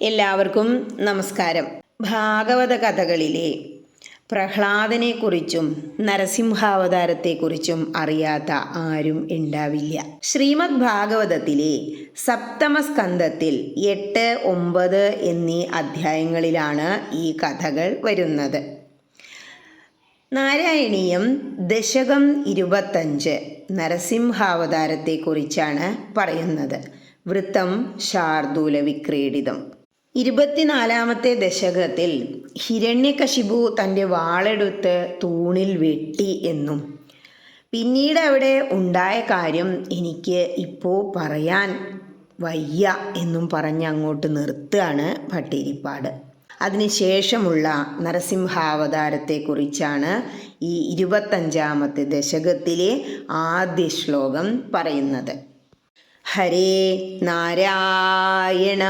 എല്ലാവർക്കും നമസ്കാരം. ഭാഗവത കഥകളിലെ പ്രഹ്ലാദനെക്കുറിച്ചും നരസിംഹാവതാരത്തെക്കുറിച്ചും അറിയാത്ത ആരും ഉണ്ടാവില്ല. ശ്രീമദ് ഭാഗവതത്തിലെ സപ്തമസ്കന്ധത്തിൽ 8, 9 എന്നീ അധ്യായങ്ങളിലാണ് ഈ കഥകൾ വരുന്നത്. നാരായണീയം ദശകം 25 നരസിംഹാവതാരത്തെക്കുറിച്ചാണ് പറയുന്നത്. വൃത്തം ശാർദൂല വിക്രീഡിതം. 24-ാമത്തെ ദശകത്തിൽ ഹിരണ്യകശിപു തൻ്റെ വാളെടുത്ത് തൂണിൽ വെട്ടി എന്നും പിന്നീട് അവിടെ ഉണ്ടായ കാര്യം എനിക്ക് ഇപ്പോൾ പറയാൻ വയ്യ എന്നും പറഞ്ഞ് അങ്ങോട്ട് നിർത്തുകയാണ് ഭട്ടതിരിപ്പാട്. അതിനുശേഷമുള്ള നരസിംഹാവതാരത്തെക്കുറിച്ചാണ് ഈ 25-ാമത്തെ ദശകത്തിലെ ആദ്യ ശ്ലോകം പറയുന്നത്. ഹരേ നാരായണ.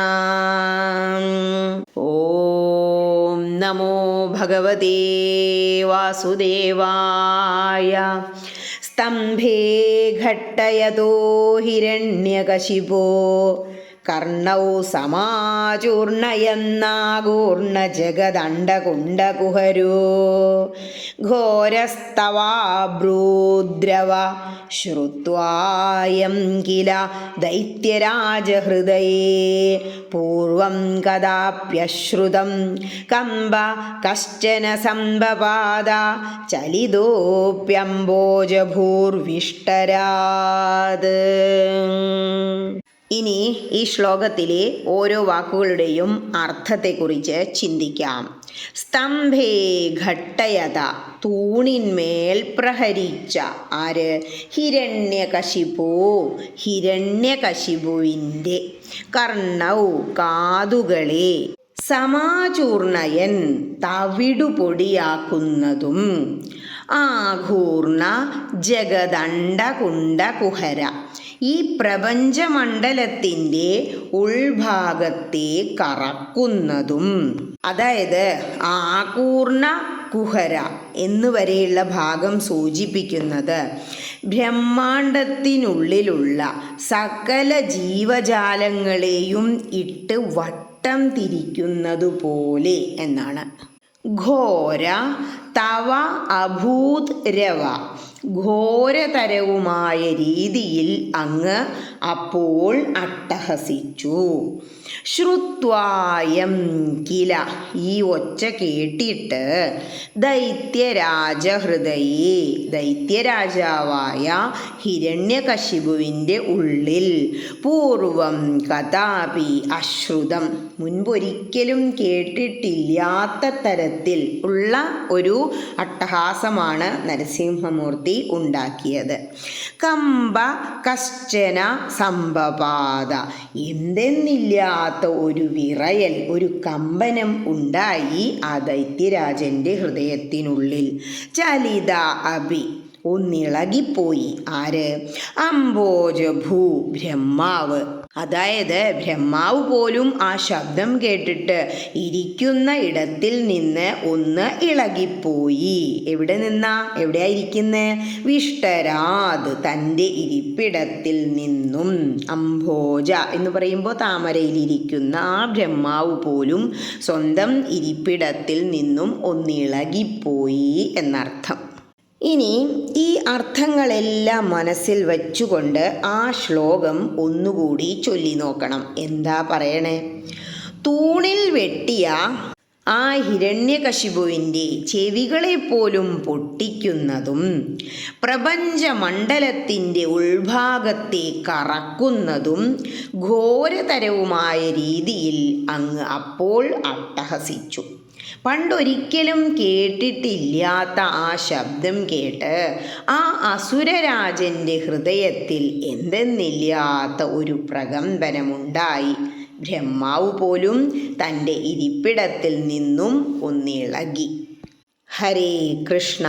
ഓം നമോ ഭഗവതേ വാസുദേവായ. സ്തംഭേ ഘട്ടയതോ ഹിരണ്യകശിപോ കർണൗ സമാചൂർണയന്നാകൂർണജഗദണ്ഡകുണ്ടകുഹരോ ഘോരസ്തവാബ്രൂദ്രവ ശ്രുത്വായം കില ദൈത്യരാജഹൃദയേ പൂർവം കദാപ്യശ്രുതം കമ്പ കശ്ചന സംഭപാദ ചലിതോപ്യംബോജഭൂർവിഷ്ടരാത്. ഇനി ഈ ശ്ലോകത്തിലെ ഓരോ വാക്കുകളുടെയും അർത്ഥത്തെക്കുറിച്ച് ചിന്തിക്കാം. സ്തംഭേ ഘട്ടയത, തൂണിന്മേൽ പ്രഹരിച്ച. ആര്? ഹിരണ്യകശിപു, ഹിരണ്യകശിപുവിൻ്റെ. കർണൗ, കാതുകളെ. സമാചൂർണയൻ, തവിടുപൊടിയാക്കുന്നതും. ആഘൂർണ ജഗദണ്ഡകുണ്ടകുഹര, ഈ പ്രപഞ്ചമണ്ഡലത്തിൻ്റെ ഉൾഭാഗത്തെ കറക്കുന്നതും. അതായത് ആകൂർണ കുഹര എന്നുവരെയുള്ള ഭാഗം സൂചിപ്പിക്കുന്നത് ബ്രഹ്മാണ്ടത്തിനുള്ളിലുള്ള സകല ജീവജാലങ്ങളെയും ഇട്ട് വട്ടം തിരിക്കുന്നതുപോലെ എന്നാണ്. ഘോര തവ അഭൂത് രവ, ഘോരതരവുമായ രീതിയിൽ അങ്ങ് അപ്പോൾ അട്ടഹസിച്ചു. ശ്രുത്വായം കില, ഈ ഒച്ച കേട്ടിട്ട്. ദൈത്യരാജഹൃദയേ, ദൈത്യരാജാവായ ഹിരണ്യകശിപുവിൻ്റെ ഉള്ളിൽ. പൂർവം കഥാപി അശ്രുതം, മുൻപൊരിക്കലും കേട്ടിട്ടില്ലാത്ത തരത്തിൽ ഉള്ള ഒരു അട്ടഹാസമാണ് നരസിംഹമൂർത്തി ഉണ്ടാക്കിയത്. കമ്പ കശ്ചന സംഭപാദ, എന്തെന്നില്ലാത്ത ഒരു വിറയൽ, ഒരു കമ്പനം ഉണ്ടായി ആ ദൈത്യരാജൻ്റെ ഹൃദയത്തിനുള്ളിൽ. ചലിത അഭി, ഒന്നിളകിപ്പോയി. ആര്? അംബോജഭൂ, ബ്രഹ്മാവ്. അതായത് ബ്രഹ്മാവ് പോലും ആ ശബ്ദം കേട്ടിട്ട് ഇരിക്കുന്ന ഇടത്തിൽ നിന്ന് ഒന്ന് ഇളകിപ്പോയി. എവിടെ നിന്നാ? എവിടെയാ ഇരിക്കുന്നത്? വിഷ്ടരാത്, തൻ്റെ ഇരിപ്പിടത്തിൽ നിന്നും. അംഭോജ എന്ന് പറയുമ്പോൾ താമരയിലിരിക്കുന്ന ആ ബ്രഹ്മാവ് പോലും സ്വന്തം ഇരിപ്പിടത്തിൽ നിന്നും ഒന്നിളകിപ്പോയി എന്നർത്ഥം. ഇനി ഈ അർത്ഥങ്ങളെല്ലാം മനസ്സിൽ വച്ചുകൊണ്ട് ആ ശ്ലോകം ഒന്നുകൂടി ചൊല്ലി നോക്കണം. എന്താ പറയണേ? തൂണിൽ വെട്ടിയ ആ ഹിരണ്യകശിപുവിൻ്റെ ചെവികളെപ്പോലും പൊട്ടിക്കുന്നതും പ്രപഞ്ചമണ്ഡലത്തിൻ്റെ ഉൾഭാഗത്തെ കറക്കുന്നതും ഘോരതരവുമായ രീതിയിൽ അങ്ങ് അപ്പോൾ അട്ടഹസിച്ചു. പണ്ടൊരിക്കലും കേട്ടിട്ടില്ലാത്ത ആ ശബ്ദം കേട്ട് ആ അസുരരാജൻ്റെ ഹൃദയത്തിൽ എന്തെന്നില്ലാത്ത ഒരു പ്രകമ്പനമുണ്ടായി. ബ്രഹ്മാവ് പോലും തൻ്റെ ഇരിപ്പിടത്തിൽ നിന്നും ഒന്നിളകി. ഹരേ കൃഷ്ണ.